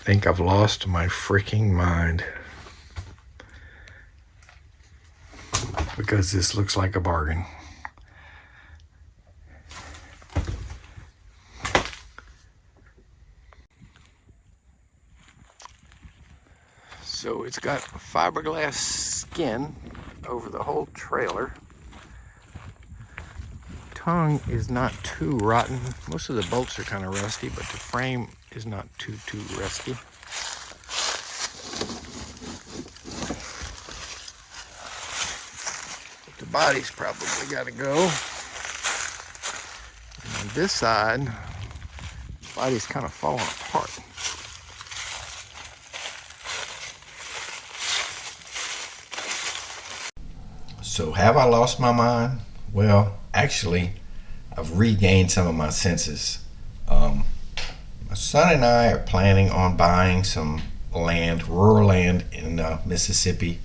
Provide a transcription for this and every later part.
think I've lost my freaking mind because this looks like a bargain. So it's got fiberglass skin over the whole trailer. Tongue is not too rotten. Most of the bolts are kind of rusty, but the frame is not too rusty. But the body's probably got to go. And on this side, the body's kind of falling apart. So have I lost my mind? Well, actually, I've regained some of my senses. My son and I are planning on buying some land, rural land in Mississippi.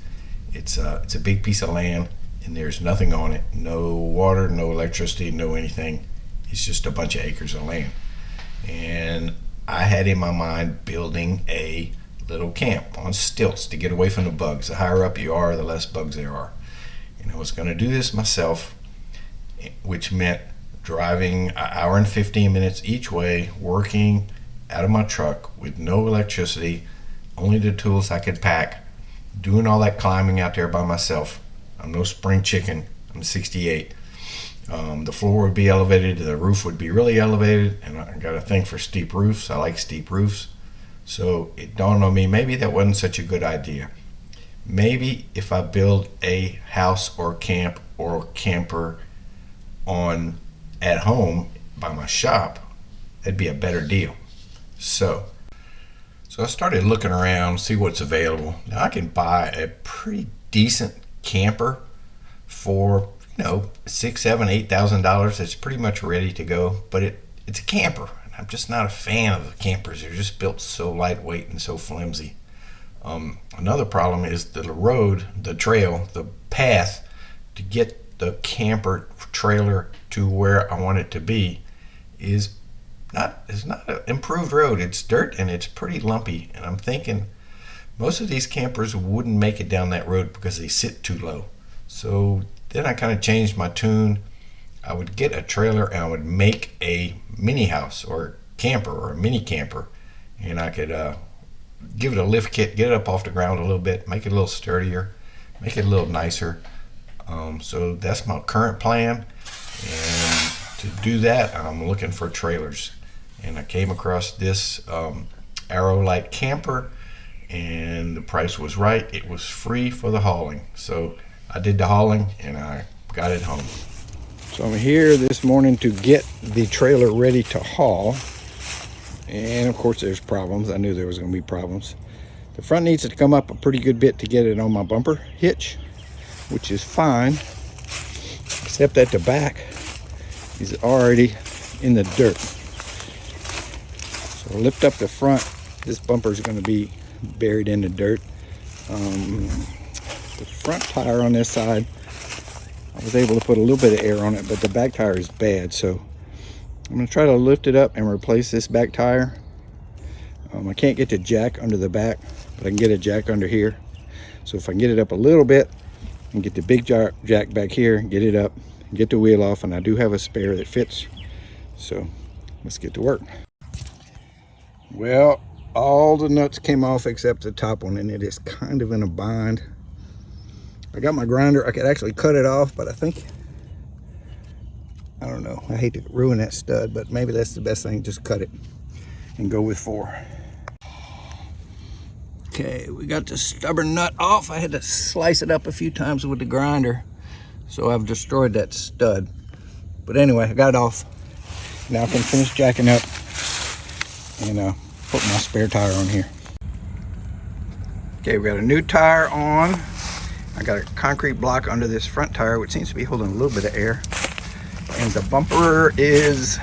It's a big piece of land, and there's nothing on it. No water, no electricity, no anything. It's just a bunch of acres of land. And I had in my mind building a little camp on stilts to get away from the bugs. The higher up you are, the less bugs there are. And I was going to do this myself, which meant driving an hour and 15 minutes each way, working out of my truck with no electricity, only the tools I could pack, doing all that climbing out there by myself. I'm no spring chicken. I'm 68. The floor would be elevated, the roof would be really elevated, and I got a thing for steep roofs. I like steep roofs. So it dawned on me, maybe that wasn't such a good idea. Maybe if I build a house or camp or camper at home by my shop, that'd be a better deal. So I started looking around, see what's available. Now I can buy a pretty decent camper for $6,000, $7,000, $8,000. It's pretty much ready to go, but it's a camper. I'm just not a fan of the campers. They're just built so lightweight and so flimsy. Another problem is the road, the trail, the path to get the camper trailer to where I want it to be is not an improved road. It's dirt and it's pretty lumpy, and I'm thinking most of these campers wouldn't make it down that road because they sit too low. So then I kind of changed my tune. I would get a trailer and I would make a mini house or camper or a mini camper, and I could give it a lift kit, get it up off the ground a little bit, make it a little sturdier, make it a little nicer. So that's my current plan, and to do that I'm looking for trailers, and I came across this Airolite camper, and the price was right. It was free for the hauling, so I did the hauling and I got it home. So I'm here this morning to get the trailer ready to haul, and of course there's problems. I knew there was going to be problems. The front needs to come up a pretty good bit to get it on my bumper hitch, which is fine, except that the back is already in the dirt. So I'll lift up the front. This bumper is going to be buried in the dirt. The front tire on this side, I was able to put a little bit of air on it, but the back tire is bad, so I'm going to try to lift it up and replace this back tire. I can't get the jack under the back, but I can get a jack under here. So if I can get it up a little bit and get the big jack back here, get it up, get the wheel off, and I do have a spare that fits. So let's get to work. Well, all the nuts came off except the top one, and it is kind of in a bind. I got my grinder. I could actually cut it off, but I think, I don't know, I hate to ruin that stud, but maybe that's the best thing, just cut it and go with 4. Okay, we got the stubborn nut off. I had to slice it up a few times with the grinder, so I've destroyed that stud. But anyway, I got it off. Now I can finish jacking up and put my spare tire on here. Okay, we got a new tire on. I got a concrete block under this front tire, which seems to be holding a little bit of air. And the bumper is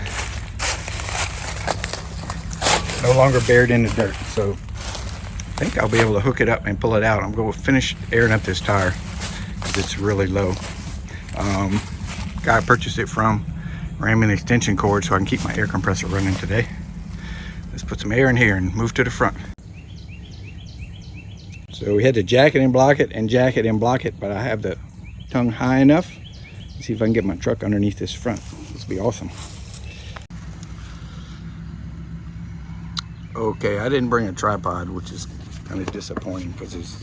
no longer buried in the dirt. So I think I'll be able to hook it up and pull it out. I'm going to finish airing up this tire because it's really low. Guy I purchased it from ran me an extension cord so I can keep my air compressor running today. Let's put some air in here and move to the front. So we had to jack it and block it and jack it and block it, but I have the tongue high enough. Let's see if I can get my truck underneath this front. This will be awesome. Okay, I didn't bring a tripod, which is kind of disappointing because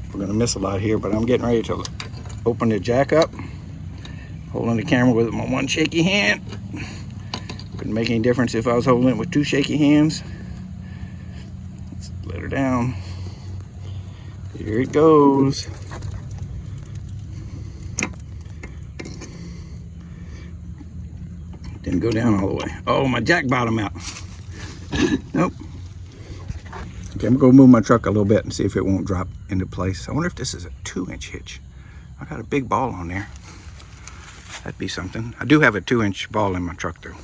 we're going to miss a lot here, but I'm getting ready to open the jack up, holding the camera with my one shaky hand. Wouldn't make any difference if I was holding it with two shaky hands. Let's let her down. Here it goes. Didn't go down all the way. Oh, my jack bottom out. Nope. Okay, I'm gonna go move my truck a little bit and see if it won't drop into place. I wonder if this is a 2-inch hitch. I got a big ball on there. That'd be something. I do have a 2-inch ball in my truck though.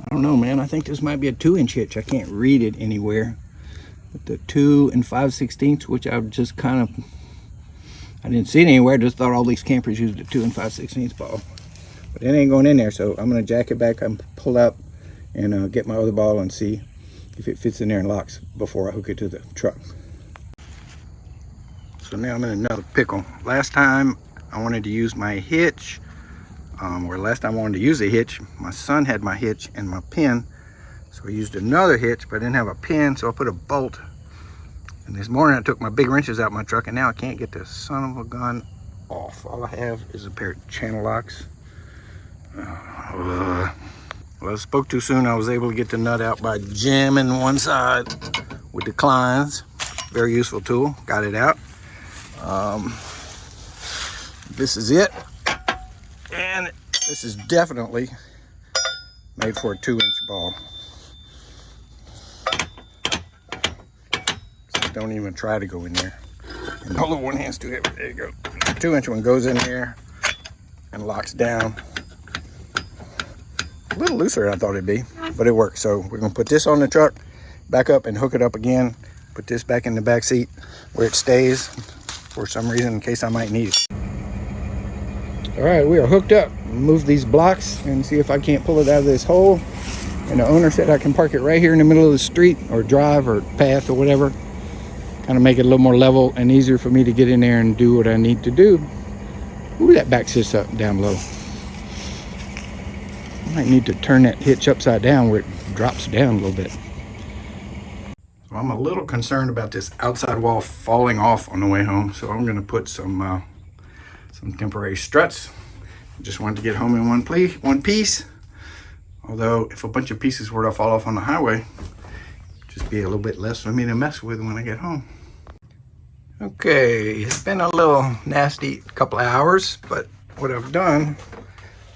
I don't know, man. I think this might be a 2-inch hitch. I can't read it anywhere. With the 2 5/16, which I just kind of, I didn't see it anywhere. Just thought all these campers used a 2 5/16 ball. But it ain't going in there, so I'm gonna jack it back and pull out and get my other ball and see if it fits in there and locks before I hook it to the truck. So now I'm in another pickle. Last time I wanted to use my hitch, or last time I wanted to use a hitch, my son had my hitch and my pin, so I used another hitch, but I didn't have a pin, so I put a bolt. And this morning I took my big wrenches out of my truck, and now I can't get this son of a gun off. All I have is a pair of channel locks. Well, I spoke too soon. I was able to get the nut out by jamming one side with the clines. Very useful tool. Got it out. This is it. And this is definitely made for a 2-inch ball. So don't even try to go in there. And although one hand's too heavy, there you go. The 2-inch one goes in there and locks down. A little looser than I thought it'd be, but it works. So we're gonna put this on the truck, back up and hook it up again. Put this back in the back seat where it stays for some reason in case I might need it. All right, we are hooked up. Move these blocks and see if I can't pull it out of this hole. And the owner said I can park it right here in the middle of the street or drive or path or whatever. Kind of make it a little more level and easier for me to get in there and do what I need to do. Ooh, that back sits up down low. I might need to turn that hitch upside down where it drops down a little bit. So I'm a little concerned about this outside wall falling off on the way home, so I'm going to put some temporary struts. Just wanted to get home in one piece. Although if a bunch of pieces were to fall off on the highway, just be a little bit less for me to mess with when I get home. Okay, it's been a little nasty couple of hours, but what I've done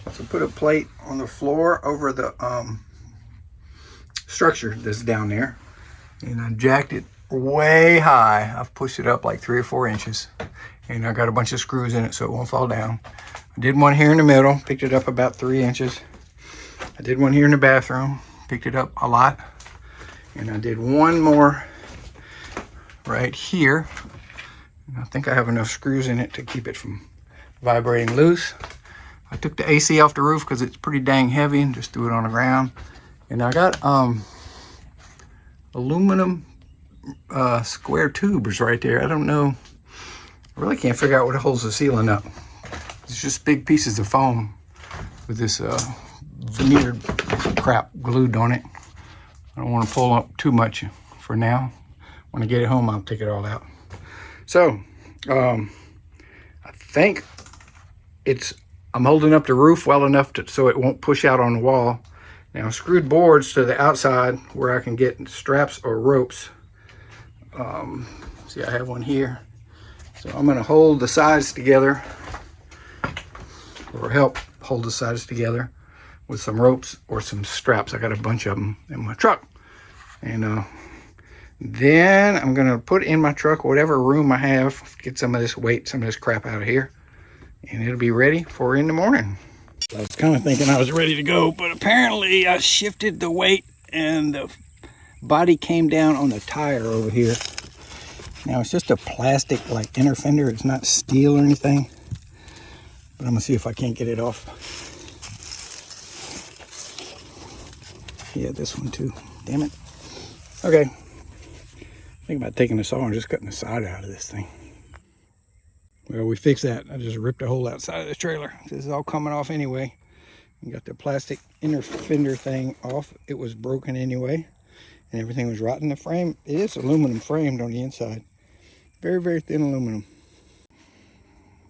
is I put a plate on the floor over the structure that's down there, and I jacked it way high. I've pushed it up like 3 or 4 inches, and I got a bunch of screws in it so it won't fall down. I did one here in the middle, picked it up about 3 inches. I did one here in the bathroom, picked it up a lot, and I did one more right here. And I think I have enough screws in it to keep it from vibrating loose. I took the AC off the roof because it's pretty dang heavy and just threw it on the ground. And I got aluminum square tubes right there. I don't know. I really can't figure out what holds the ceiling up. It's just big pieces of foam with this veneered crap glued on it. I don't want to pull up too much for now. When I get it home, I'll take it all out. So, I think I'm holding up the roof well enough so it won't push out on the wall. Now, I screwed boards to the outside where I can get straps or ropes. See, I have one here. So I'm gonna hold the sides together, or help hold the sides together with some ropes or some straps. I got a bunch of them in my truck. And then I'm gonna put in my truck whatever room I have, get some of this weight, some of this crap out of here, and it'll be ready for in the morning. I was kind of thinking I was ready to go, but apparently I shifted the weight and the body came down on the tire over here. Now it's just a plastic like inner fender. It's not steel or anything, but I'm gonna see if I can't get it off. Yeah, this one too. Damn it. Okay. Think about taking the saw and just cutting the side out of this thing. Well, we fixed that. I just ripped a hole outside of the trailer. This is all coming off anyway. You got the plastic inner fender thing off. It was broken anyway, and everything was rotten. The frame, it is aluminum framed on the inside. Very, very thin aluminum.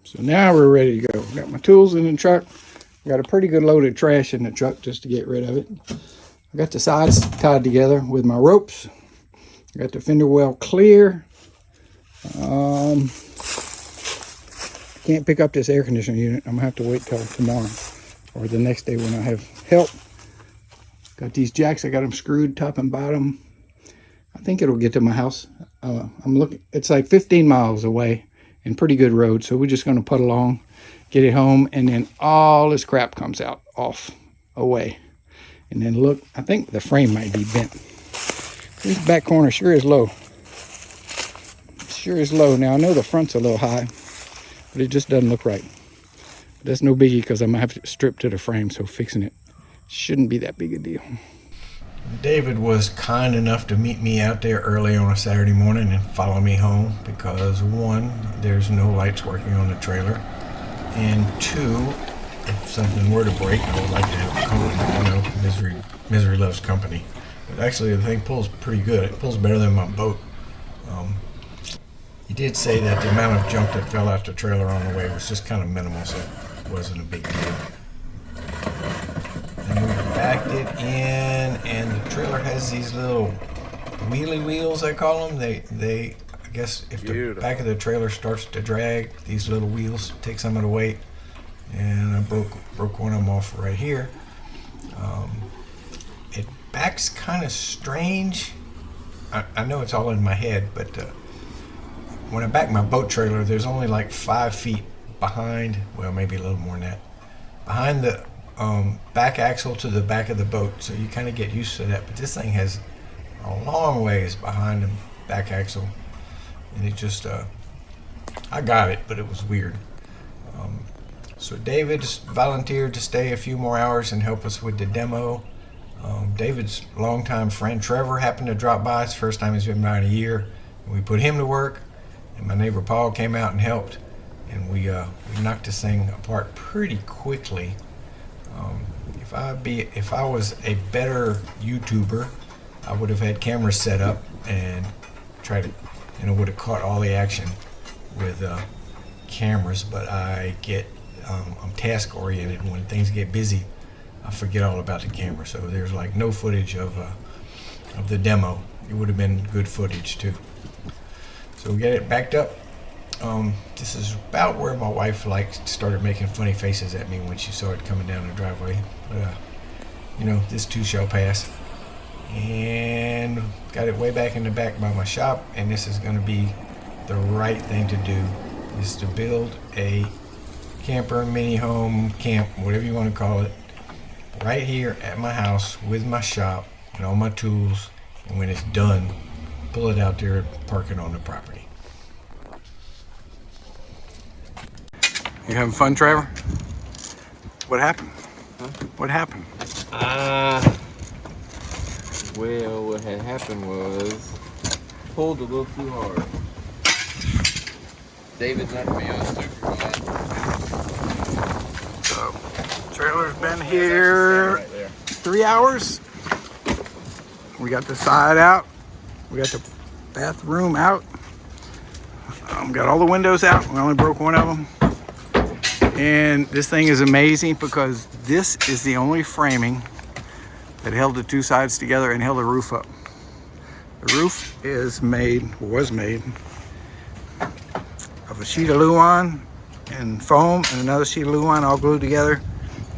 So now we're ready to go. Got my tools in the truck. Got a pretty good load of trash in the truck just to get rid of it. I got the sides tied together with my ropes. Got the fender well clear. Can't pick up this air conditioner unit. I'm gonna have to wait till tomorrow or the next day when I have help. Got these jacks. I got them screwed top and bottom. I think it'll get to my house. I'm looking. It's like 15 miles away and pretty good road. So we're just gonna put along, get it home, and then all this crap comes out off away. And then look, I think the frame might be bent. This back corner sure is low. Sure is low. Now I know the front's a little high, but it just doesn't look right. But that's no biggie because I'm gonna have to strip to the frame, so fixing it shouldn't be that big a deal. David was kind enough to meet me out there early on a Saturday morning and follow me home because one, there's no lights working on the trailer, and two, if something were to break, I would like to have company. You know, misery loves company. But actually, the thing pulls pretty good. It pulls better than my boat. He did say that the amount of junk that fell out the trailer on the way was just kind of minimal, so it wasn't a big deal. And we backed it in, and the trailer has these little wheelie wheels, I call them. They I guess if the back of the trailer starts to drag, these little wheels take some of the weight. And I broke one of them off right here. It backs kind of strange. I know it's all in my head, but when I back my boat trailer, there's only like 5 feet behind, well, maybe a little more than that, behind the back axle to the back of the boat. So you kind of get used to that. But this thing has a long ways behind the back axle. And it just, I got it, but it was weird. So David volunteered to stay a few more hours and help us with the demo. David's longtime friend Trevor happened to drop by. It's the first time he's been by in a year. And we put him to work, and my neighbor Paul came out and helped, and we knocked this thing apart pretty quickly. If I was a better YouTuber, I would have had cameras set up and tried to, would have caught all the action with cameras. But I'm task oriented. When things get busy, I forget all about the camera. So there's like no footage of the demo. It would have been good footage too. So we get it backed up. This is about where my wife started making funny faces at me when she saw it coming down the driveway. But this too shall pass. And got it way back in the back by my shop, and this is going to be the right thing to do, is to build a camper, mini home, camp, whatever you want to call it, right here at my house with my shop and all my tools. And when it's done, pull it out there and park it on the property. You having fun, Trevor? What happened? Huh? What happened? Well, what had happened was pulled a little too hard. David's not being super fun. So, trailer's been here Right there. 3 hours. We got the side out. We got the bathroom out. Got all the windows out. We only broke one of them. And this thing is amazing because this is the only framing that held the two sides together and held the roof up. The roof was made of a sheet of Luan and foam and another sheet of Luan all glued together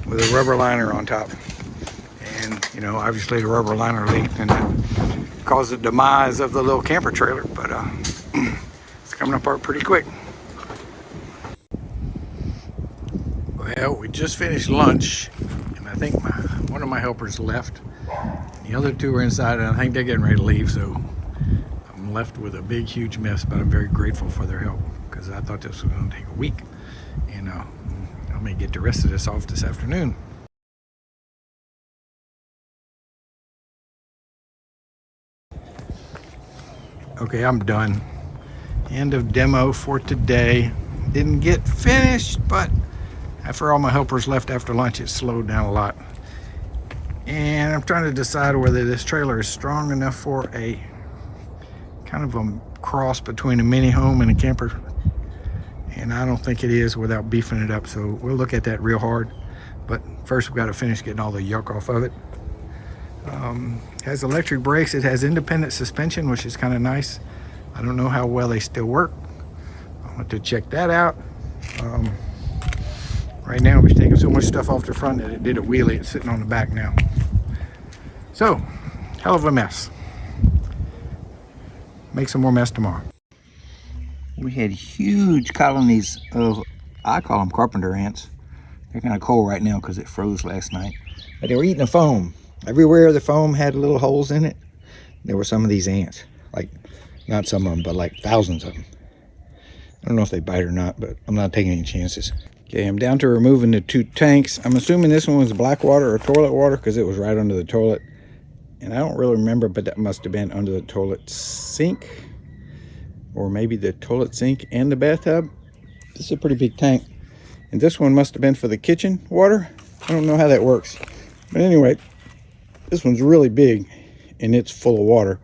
with a rubber liner on top. And obviously the rubber liner leaked and that caused the demise of the little camper trailer, but it's coming apart pretty quick. Well, we just finished lunch, and I think one of my helpers left. The other two are inside, and I think they're getting ready to leave, so I'm left with a big, huge mess, but I'm very grateful for their help because I thought this was going to take a week, and I may get the rest of this off this afternoon. Okay, I'm done. End of demo for today. Didn't get finished, but after all my helpers left after lunch, it slowed down a lot. And I'm trying to decide whether this trailer is strong enough for a kind of a cross between a mini home and a camper. And I don't think it is without beefing it up. So we'll look at that real hard. But first we've got to finish getting all the yuck off of it. Has electric brakes. It has independent suspension, which is kind of nice. I don't know how well they still work. I want to check that out. Right now we're taking so much stuff off the front that it did a wheelie. It's sitting on the back now. So, hell of a mess. Make some more mess tomorrow. We had huge colonies of, I call them carpenter ants. They're kind of cold right now because it froze last night. But they were eating the foam. Everywhere the foam had little holes in it, there were some of these ants. Like, not some of them, but like thousands of them. I don't know if they bite or not, but I'm not taking any chances. Okay, I'm down to removing the 2 tanks. I'm assuming this one was black water or toilet water because it was right under the toilet. And I don't really remember, but that must have been under the toilet sink. Or maybe the toilet sink and the bathtub. This is a pretty big tank. And this one must have been for the kitchen water. I don't know how that works. But anyway, this one's really big and it's full of water.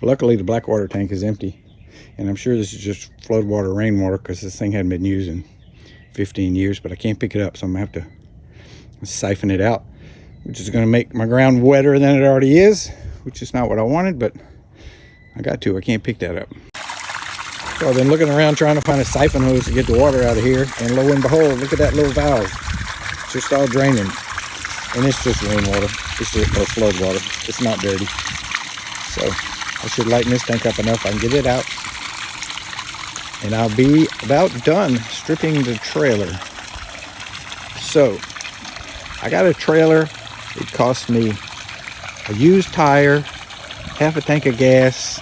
Luckily, the black water tank is empty. And I'm sure this is just floodwater, rainwater, because this thing hadn't been used in 15 years. But I can't pick it up, so I'm going to have to siphon it out, which is going to make my ground wetter than it already is, which is not what I wanted, but I got to. I can't pick that up. So I've been looking around trying to find a siphon hose to get the water out of here, and lo and behold, look at that little valve. It's just all draining. And it's just rainwater. It's just flood water. It's not dirty. So I should lighten this tank up enough I can get it out. And I'll be about done stripping the trailer. So I got a trailer. It cost me a used tire, half a tank of gas,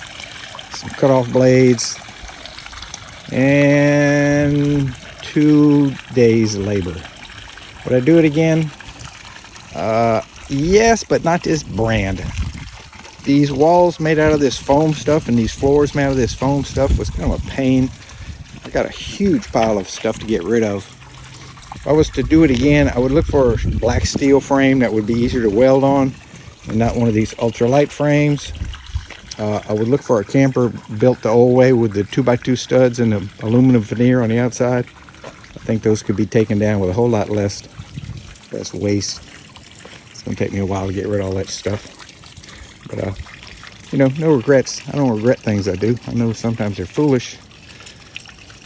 some cut-off blades, and 2 days labor. Would I do it again? Yes, but not this brand. These walls made out of this foam stuff and these floors made out of this foam stuff was kind of a pain. I got a huge pile of stuff to get rid of. If I was to do it again, I would look for a black steel frame that would be easier to weld on and not one of these ultralight frames. I would look for a camper built the old way with the 2x2 studs and the aluminum veneer on the outside. I think those could be taken down with a whole lot less waste. It's going to take me a while to get rid of all that stuff. But, you know, no regrets. I don't regret things I do. I know sometimes they're foolish.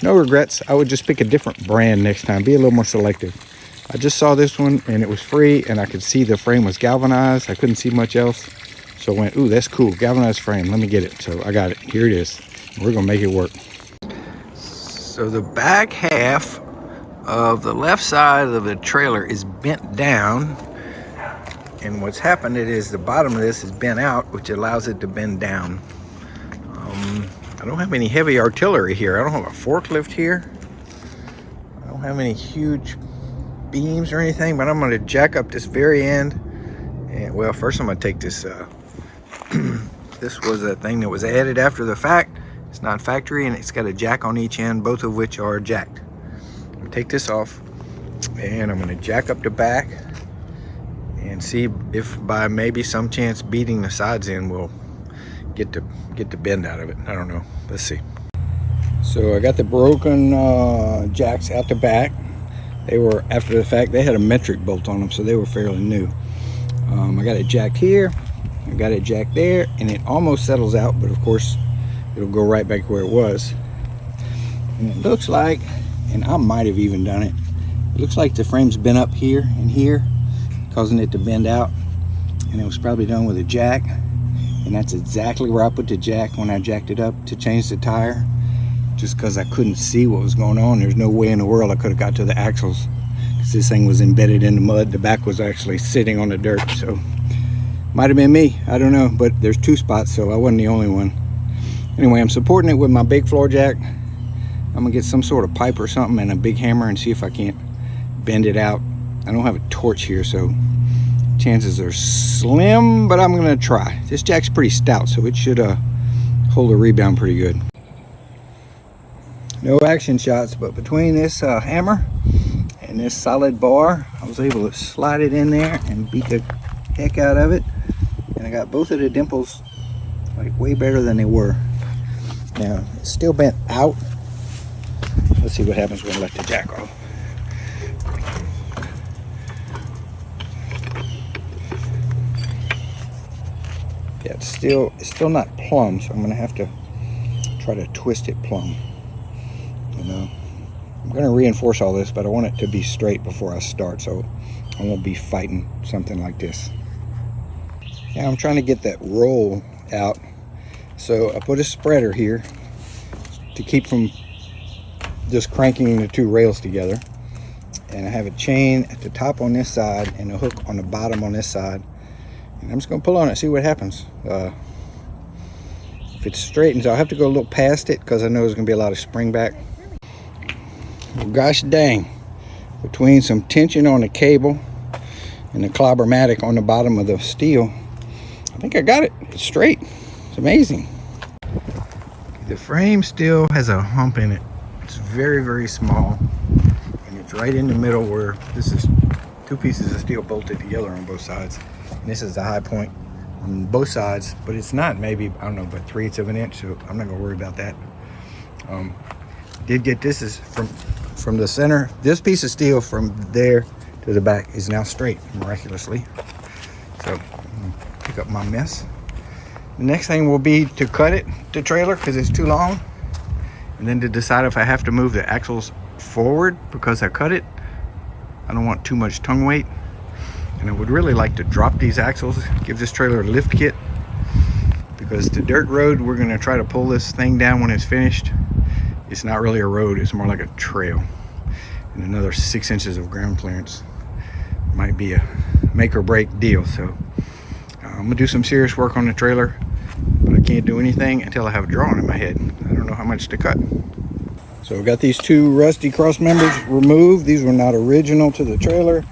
No regrets. I would just pick a different brand next time. Be a little more selective. I just saw this one and it was free and I could see the frame was galvanized. I couldn't see much else. So I went, ooh, that's cool. Galvanized frame. Let me get it. So I got it. Here it is. We're going to make it work. So the back half of the left side of the trailer is bent down. And what's happened is the bottom of this is bent out, which allows it to bend down. I don't have any heavy artillery here. I don't have a forklift here. I don't have any huge beams or anything, but I'm going to jack up this very end. And well, first I'm going to take this. This was a thing that was added after the fact. It's not factory, and it's got a jack on each end, both of which are jacked. I'm going to take this off, and I'm going to jack up the back. And see if by maybe some chance beating the sides in will get the bend out of it. I don't know. Let's see. So I got the broken jacks out the back. They were after the fact. They had a metric bolt on them, so they were fairly new. I got it jacked here. I got it jacked there, and it almost settles out, but of course it'll go right back where it was. And it looks like, and I might have even done it, it looks like the frame's been up here and here, causing it to bend out, and it was probably done with a jack, and that's exactly where I put the jack when I jacked it up to change the tire, just because I couldn't see what was going on. There's no way in the world I could have got to the axles because this thing was embedded in the mud. The back was actually sitting on the dirt, so might have been me, I don't know, but there's 2 spots, so I wasn't the only one. Anyway, I'm supporting it with my big floor jack. I'm gonna get some sort of pipe or something and a big hammer and see if I can't bend it out. I don't have a torch here, so chances are slim, but I'm gonna try. This jack's pretty stout, so it should hold a rebound pretty good. No action shots, but between this hammer and this solid bar, I was able to slide it in there and beat the heck out of it. And I got both of the dimples like way better than they were. Now, it's still bent out. Let's see what happens when I let the jack off. Yeah, it's still not plumb, so I'm gonna have to try to twist it plumb. You know, I'm gonna reinforce all this, but I want it to be straight before I start, so I won't be fighting something like this. Now I'm trying to get that roll out, so I put a spreader here to keep from just cranking the two rails together, and I have a chain at the top on this side and a hook on the bottom on this side. And I'm just gonna pull on it, see what happens. If it straightens, I'll have to go a little past it because I know there's gonna be a lot of spring back. Well, gosh dang, between some tension on the cable and the clobbermatic on the bottom of the steel, I think I got it. It's straight. It's amazing. The frame still has a hump in it. It's very, very small, and it's right in the middle where this is two pieces of steel bolted together on both sides. And this is the high point on both sides, but it's not maybe, I don't know, but 3/8 of an inch, so I'm not gonna worry about that. Did get this is from the center. This piece of steel from there to the back is now straight, miraculously. So pick up my mess. The next thing will be to cut it, the trailer, because it's too long, and then to decide if I have to move the axles forward because I cut it. I don't want too much tongue weight. And I would really like to drop these axles, give this trailer a lift kit, because the dirt road, we're gonna try to pull this thing down when it's finished. It's not really a road, it's more like a trail. And another 6 inches of ground clearance might be a make or break deal. So I'm gonna do some serious work on the trailer, but I can't do anything until I have a drawing in my head. I don't know how much to cut. So I've got these two rusty cross members removed. These were not original to the trailer.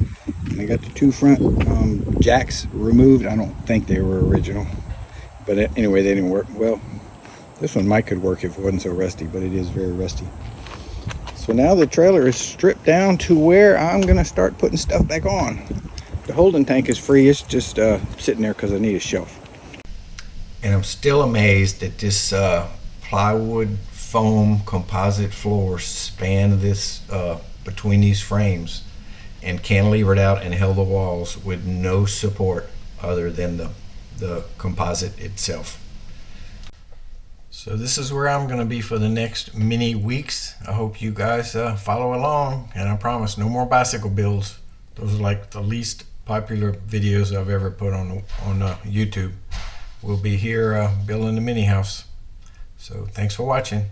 And I got the two front jacks removed. I don't think they were original, but anyway, they didn't work. Well, this one might could work if it wasn't so rusty, but it is very rusty. So now the trailer is stripped down to where I'm gonna start putting stuff back on. The holding tank is free. It's just sitting there because I need a shelf. And I'm still amazed that this plywood foam composite floor spanned this between these frames and cantilevered out and held the walls with no support other than the composite itself. So this is where I'm gonna be for the next many weeks. I hope you guys follow along, and I promise no more bicycle builds. Those are like the least popular videos I've ever put on YouTube. We'll be here building the mini house. So thanks for watching.